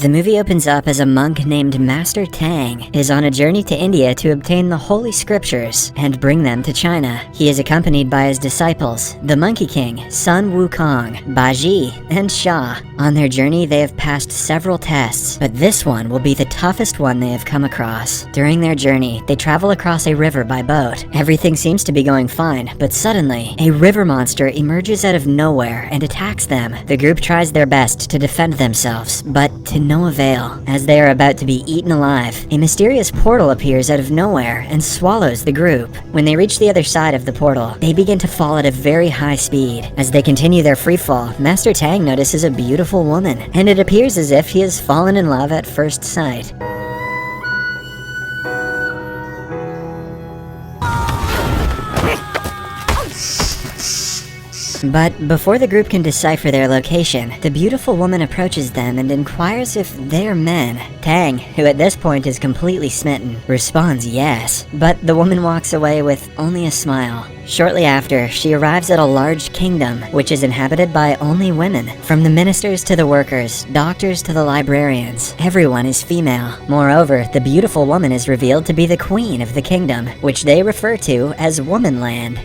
The movie opens up as a monk named Master Tang is on a journey to India to obtain the Holy Scriptures and bring them to China. He is accompanied by his disciples, the Monkey King, Sun Wukong, Baji, and Sha. On their journey, they have passed several tests, but this one will be the toughest one they have come across. During their journey, they travel across a river by boat. Everything seems to be going fine, but suddenly, a river monster emerges out of nowhere and attacks them. The group tries their best to defend themselves, but to no avail. As they are about to be eaten alive, a mysterious portal appears out of nowhere and swallows the group. When they reach the other side of the portal, they begin to fall at a very high speed. As they continue their free fall, Master Tang notices a beautiful woman, and it appears as if he has fallen in love at first sight. But before the group can decipher their location, the beautiful woman approaches them and inquires if they're men. Tang, who at this point is completely smitten, responds yes, but the woman walks away with only a smile. Shortly after, she arrives at a large kingdom, which is inhabited by only women. From the ministers to the workers, doctors to the librarians, everyone is female. Moreover, the beautiful woman is revealed to be the queen of the kingdom, which they refer to as Womanland.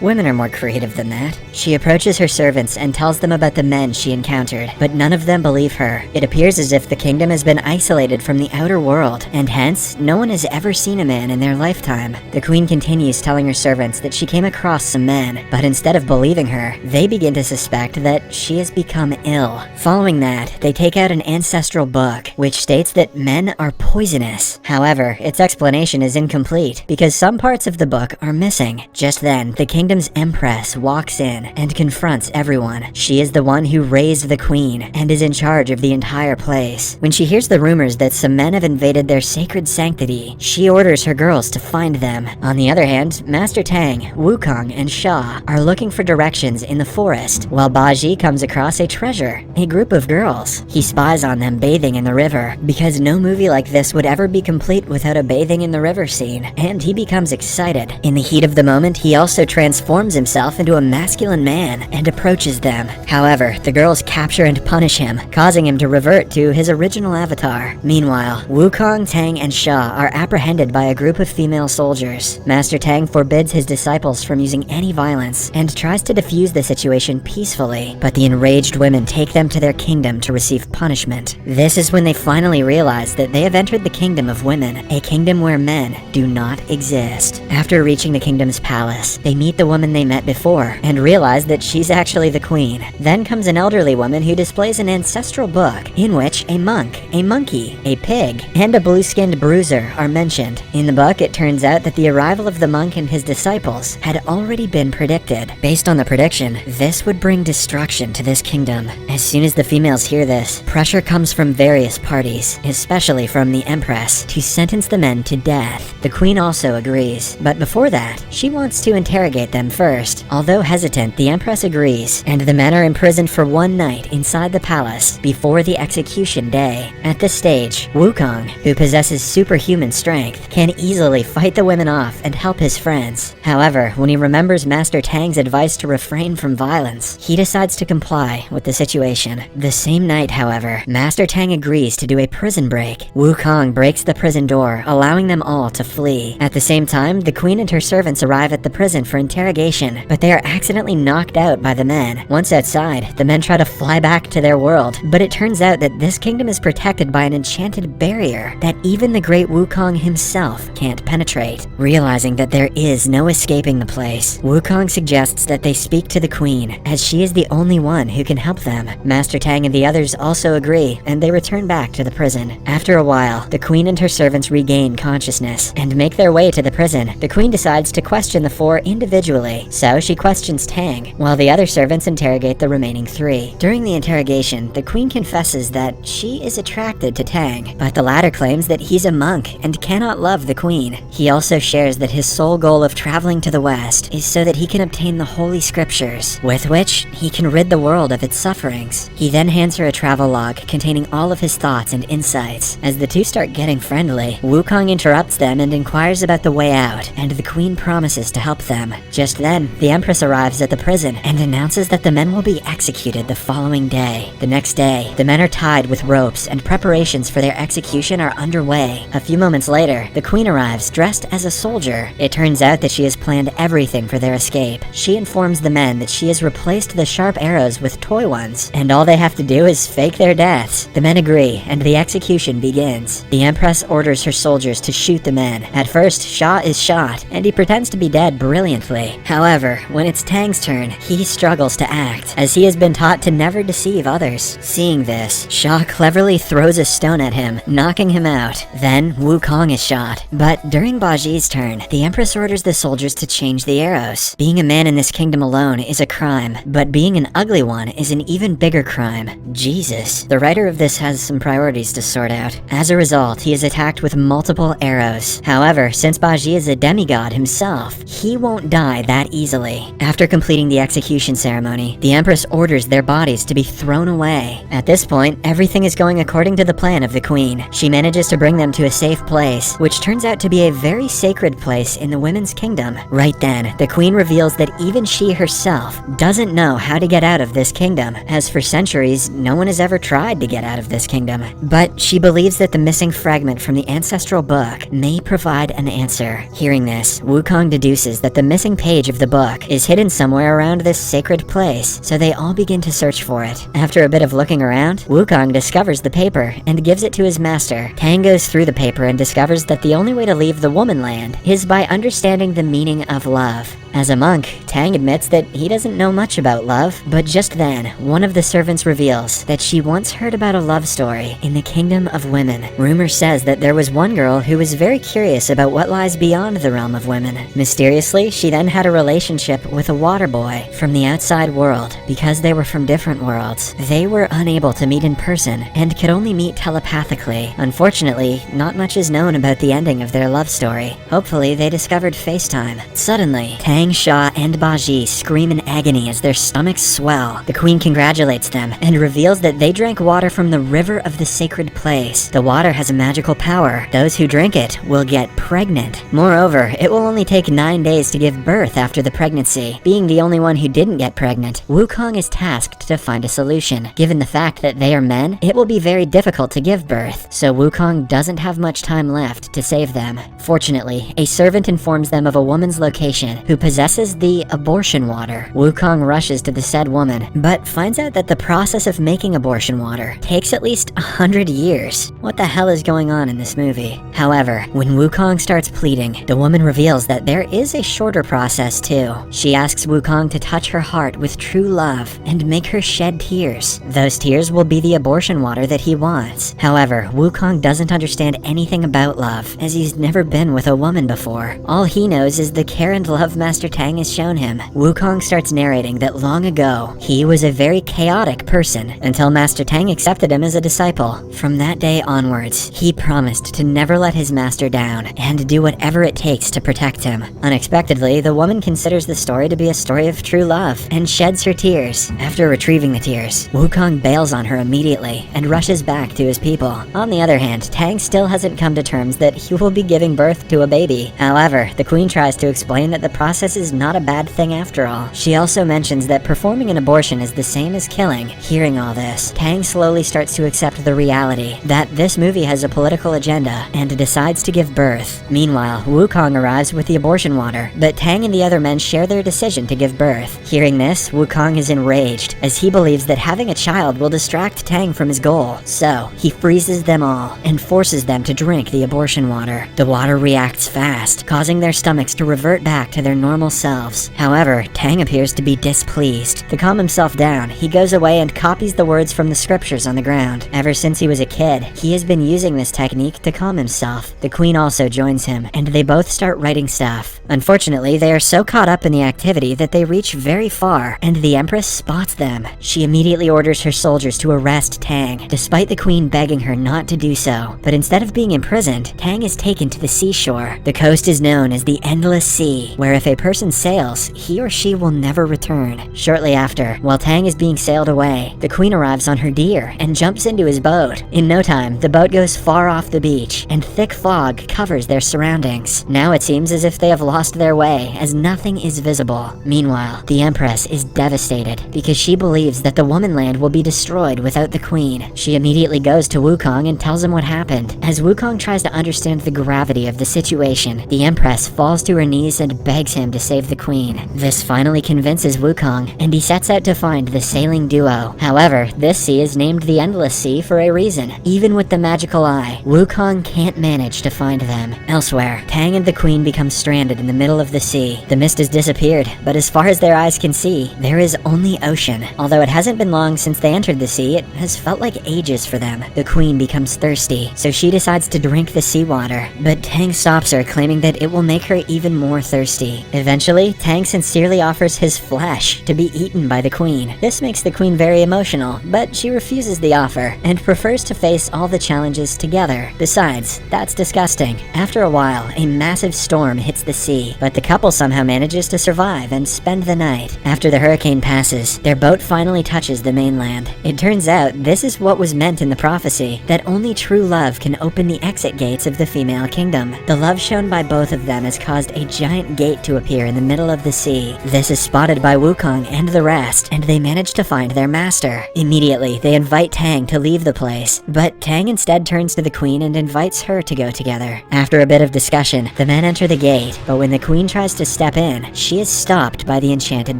Women are more creative than that. She approaches her servants and tells them about the men she encountered, but none of them believe her. It appears as if the kingdom has been isolated from the outer world, and hence, no one has ever seen a man in their lifetime. The queen continues telling her servants that she came across some men, but instead of believing her, they begin to suspect that she has become ill. Following that, they take out an ancestral book, which states that men are poisonous. However, its explanation is incomplete, because some parts of the book are missing. Just then, the kingdom's empress walks in and confronts everyone. She is the one who raised the queen and is in charge of the entire place. When she hears the rumors that some men have invaded their sacred sanctity, she orders her girls to find them. On the other hand, Master Tang, Wukong, and Sha are looking for directions in the forest, while Baji comes across a treasure, a group of girls. He spies on them bathing in the river, because no movie like this would ever be complete without a bathing in the river scene, and he becomes excited. In the heat of the moment, he also transforms himself into a masculine man and approaches them. However, the girls capture and punish him, causing him to revert to his original avatar. Meanwhile, Wukong, Tang, and Sha are apprehended by a group of female soldiers. Master Tang forbids his disciples from using any violence and tries to defuse the situation peacefully, but the enraged women take them to their kingdom to receive punishment. This is when they finally realize that they have entered the kingdom of women, a kingdom where men do not exist. After reaching the kingdom's palace, they meet the woman they met before and realize that she's actually the queen. Then comes an elderly woman who displays an ancestral book in which a monk, a monkey, a pig, and a blue-skinned bruiser are mentioned. In the book, it turns out that the arrival of the monk and his disciples had already been predicted. Based on the prediction, this would bring destruction to this kingdom. As soon as the females hear this, pressure comes from various parties, especially from the empress, to sentence the men to death. The queen also agrees, but before that, she wants to interrogate them first. Although hesitant, the empress agrees, and the men are imprisoned for one night inside the palace before the execution day. At this stage, Wukong, who possesses superhuman strength, can easily fight the women off and help his friends. However, when he remembers Master Tang's advice to refrain from violence, he decides to comply with the situation. The same night, however, Master Tang agrees to do a prison break. Wukong breaks the prison door, allowing them all to flee. At the same time, the queen and her servants arrive at the prison for interrogation, but they are accidentally knocked out by the men. Once outside, the men try to fly back to their world, but it turns out that this kingdom is protected by an enchanted barrier that even the great Wukong himself can't penetrate. Realizing that there is no escaping the place, Wukong suggests that they speak to the queen, as she is the only one who can help them. Master Tang and the others also agree, and they return back to the prison. After a while, the queen and her servants regain consciousness and make their way to the prison. The queen decides to question the four individually, so she questions Tang, while the other servants interrogate the remaining three. During the interrogation, the queen confesses that she is attracted to Tang, but the latter claims that he's a monk and cannot love the queen. He also shares that his sole goal of traveling to the west is so that he can obtain the Holy Scriptures, with which he can rid the world of its sufferings. He then hands her a travel log containing all of his thoughts and insights. As the two start getting friendly, Wukong interrupts them and inquires about the way out, and the queen promises to help them. Just then, the empress arrives at the prison and announces that the men will be executed the following day. The next day, the men are tied with ropes and preparations for their execution are underway. A few moments later, the queen arrives dressed as a soldier. It turns out that she has planned everything for their escape. She informs the men that she has replaced the sharp arrows with toy ones, and all they have to do is fake their deaths. The men agree, and the execution begins. The Empress orders her soldiers to shoot the men. At first, Shaw is shot, and he pretends to be dead brilliantly. However, when it's Tang's turn, he struggles to act, as he has been taught to never deceive others. Seeing this, Shaw cleverly throws a stone at him, knocking him out. Then, Wukong is shot. But during Baji's turn, the Empress orders the soldiers to change the arrows. Being a man in this kingdom alone is a crime, but being an ugly one is an even bigger crime. Jesus. The writer of this has some priorities to sort out. As a result, he is attacked with multiple arrows. However, since Baji is a demigod himself, he won't die that easily. After completing the execution ceremony, the Empress orders their bodies to be thrown away. At this point, everything is going according to the plan of the queen. She manages to bring them to a safe place, which turns out to be a very sacred place in the women's kingdom. Right then, the queen reveals that even she herself doesn't know how to get out of this kingdom, as for centuries, no one has ever tried to get out of this kingdom. But she believes that the missing fragment from the ancestral book may provide an answer. Hearing this, Wukong deduces that the missing page of the book is hidden somewhere around this sacred place, so they all begin to search for it. After a bit of looking around, Wukong discovers the paper and gives it to his master. Tang goes through the paper and discovers that the only way to leave the woman land is by understanding the meaning of love. As a monk, Tang admits that he doesn't know much about love, but just then, one of the servants reveals that she once heard about a love story in the kingdom of women. Rumor says that there was one girl who was very curious about what lies beyond the realm of women. Mysteriously, she then had a relationship with a water boy from the outside world. Because they were from different worlds, they were unable to meet in person and could only meet telepathically. Unfortunately, not much is known about the ending of their love story. Hopefully, they discovered FaceTime. Suddenly, Tang, Shaw, and Baji scream in agony as their stomachs swell. The queen congratulates them and reveals that they drank water from the river of the sacred place. The water has a magical power. Those who drink it will get pregnant. Moreover, it will only take 9 days to give birth after the pregnancy. Being the only one who didn't get pregnant, Wukong is tasked to find a solution. Given the fact that they are men, it will be very difficult to give birth, so Wukong doesn't have much time left to save them. Fortunately, a servant informs them of a woman's location who possesses the abortion water. Wukong rushes to the said woman, but finds out that the process of making abortion water takes at least 100 years. What the hell is going on in this movie? However, when Wukong starts pleading, the woman reveals that there is a shorter process too. She asks Wukong to touch her heart with true love and make her shed tears. Those tears will be the abortion water that he wants. However, Wukong doesn't understand anything about love, as he's never been with a woman before. All he knows is the care and love Master Tang has shown him. Wukong starts narrating that long ago, he was a very chaotic person until Master Tang accepted him as a disciple. From that day onwards, he promised to never let his master down and do whatever it takes to protect him. Unexpectedly, the woman considers the story to be a story of true love and sheds her tears. After retrieving the tears, Wukong bails on her immediately and rushes back to his people. On the other hand, Tang still hasn't come to terms that he will be giving birth to a baby. However, the queen tries to explain that the process is not a bad thing after all. She also mentions that performing an abortion is the same as killing. Hearing all this, Tang slowly starts to accept the reality that this movie has a political agenda and decides to give birth. Meanwhile, Wukong arrives with the abortion water, but Tang and the other men share their decision to give birth. Hearing this, Wukong is enraged, as he believes that having a child will distract Tang from his goal. So, he freezes them all and forces them to drink the abortion water. The water reacts fast, causing their stomachs to revert back to their normal selves. However, Tang appears to be displeased. To calm himself down, he goes away and copies the words from the scriptures on the ground. Ever since he was a kid, he has been using this technique to calm himself. The queen also joins him, and they both start writing stuff. Unfortunately, they are so caught up in the activity that they reach very far, and the Empress spots them. She immediately orders her soldiers to arrest Tang, despite the queen begging her not to do so. But instead of being imprisoned, Tang is taken to the seashore. The coast is known as the Endless Sea, where if a person sails, he or she will never return. Shortly after, while Tang is being sailed away, the queen arrives on her deer and jumps into his boat. In no time, the boat goes far off the beach, and thick fog covers their surroundings. Now it seems as if they have lost their way, as nothing is visible. Meanwhile, the Empress is devastated because she believes that the woman land will be destroyed without the queen. She immediately immediately goes to Wukong and tells him what happened. As Wukong tries to understand the gravity of the situation, the Empress falls to her knees and begs him to save the Queen. This finally convinces Wukong, and he sets out to find the sailing duo. However, this sea is named the Endless Sea for a reason. Even with the magical eye, Wukong can't manage to find them. Elsewhere, Tang and the Queen become stranded in the middle of the sea. The mist has disappeared, but as far as their eyes can see, there is only ocean. Although it hasn't been long since they entered the sea, it has felt like ages for them. The Queen becomes thirsty, so she decides to drink the seawater, but Tang stops her, claiming that it will make her even more thirsty. Eventually, Tang sincerely offers his flesh to be eaten by the Queen. This makes the Queen very emotional, but she refuses the offer and prefers to face all the challenges together. Besides, that's disgusting. After a while, a massive storm hits the sea, but the couple somehow manages to survive and spend the night. After the hurricane passes, their boat finally touches the mainland. It turns out this is what was meant in the prophecy, that only true love can open the exit gates of the female kingdom. The love shown by both of them has caused a giant gate to appear in the middle of the sea. This is spotted by Wukong and the rest, and they manage to find their master. Immediately, they invite Tang to leave the place, but Tang instead turns to the Queen and invites her to go together. After a bit of discussion, the men enter the gate, but when the Queen tries to step in, she is stopped by the enchanted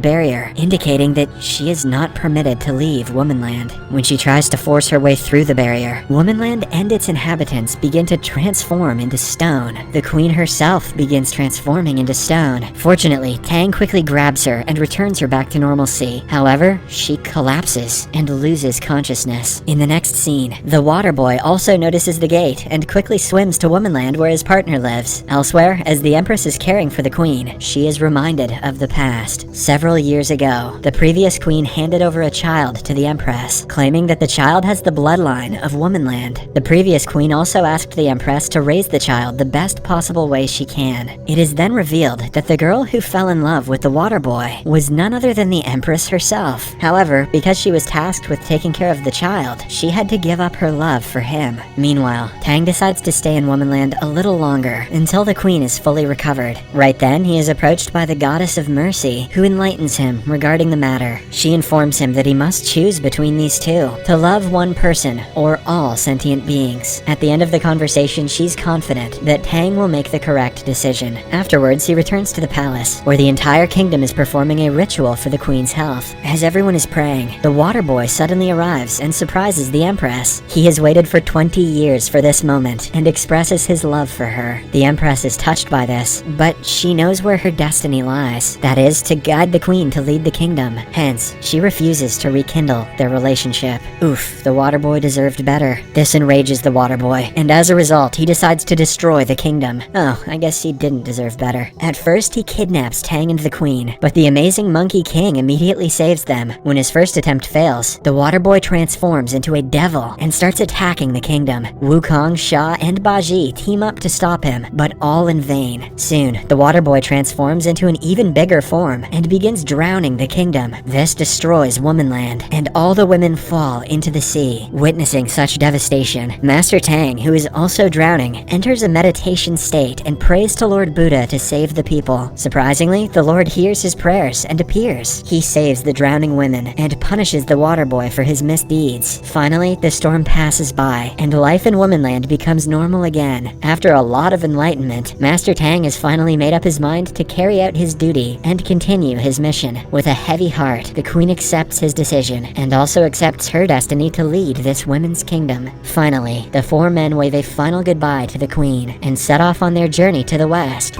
barrier, indicating that she is not permitted to leave Womanland. When she tries to force her way through the barrier, Womanland and its inhabitants begin to transform into stone. The Queen herself begins transforming into stone. Fortunately, Tang quickly grabs her and returns her back to normalcy. However, she collapses and loses consciousness. In the next scene, the water boy also notices the gate and quickly swims to Womanland where his partner lives. Elsewhere, as the Empress is caring for the Queen, she is reminded of the past. Several years ago, the previous Queen handed over a child to the Empress, claiming that the child has the bloodline of Womanland. The previous Queen also asked the Empress to raise the child the best possible way she can. It is then revealed that the girl who fell in love with the water boy was none other than the Empress herself. However, because she was tasked with taking care of the child, she had to give up her love for him. Meanwhile, Tang decides to stay in Womanland a little longer until the Queen is fully recovered. Right then, he is approached by the Goddess of Mercy, who enlightens him regarding the matter. She informs him that he must choose between these two, to love one person or all sentient beings. At the end of the conversation, she's confident that Tang will make the correct decision. Afterwards, he returns to the palace, where the entire kingdom is performing a ritual for the Queen's health. As everyone is praying, the water boy suddenly arrives and surprises the Empress. He has waited for 20 years for this moment and expresses his love for her. The Empress is touched by this, but she knows where her destiny lies. That is, to guide the Queen to lead the kingdom. Hence, she refuses to rekindle their relationship. Oof, the water boy deserved better. This enrages the water boy, and as a result, he decides to destroy the kingdom. Oh, I guess he didn't deserve better. At first, he kidnaps Tang and the Queen, but the amazing Monkey King immediately saves them. When his first attempt fails, the water boy transforms into a devil and starts attacking the kingdom. Wukong, Sha, and Baji team up to stop him, but all in vain. Soon, the water boy transforms into an even bigger form and begins drowning the kingdom. This destroys Womanland, and all the women fall into the sea. Witnessing such devastation, Master Tang, who is also drowning, enters a meditation state and prays to Lord Buddha to save the people. Surprisingly, the Lord hears his prayers and appears. He saves the drowning women and punishes the water boy for his misdeeds. Finally, the storm passes by, and life in Womanland becomes normal again. After a lot of enlightenment, Master Tang has finally made up his mind to carry out his duty and continue his mission. With a heavy heart, the Queen accepts his decision and also accepts her destiny to lead this women's kingdom. Finally, the four men wave a final goodbye to the Queen and set off on their journey to the west.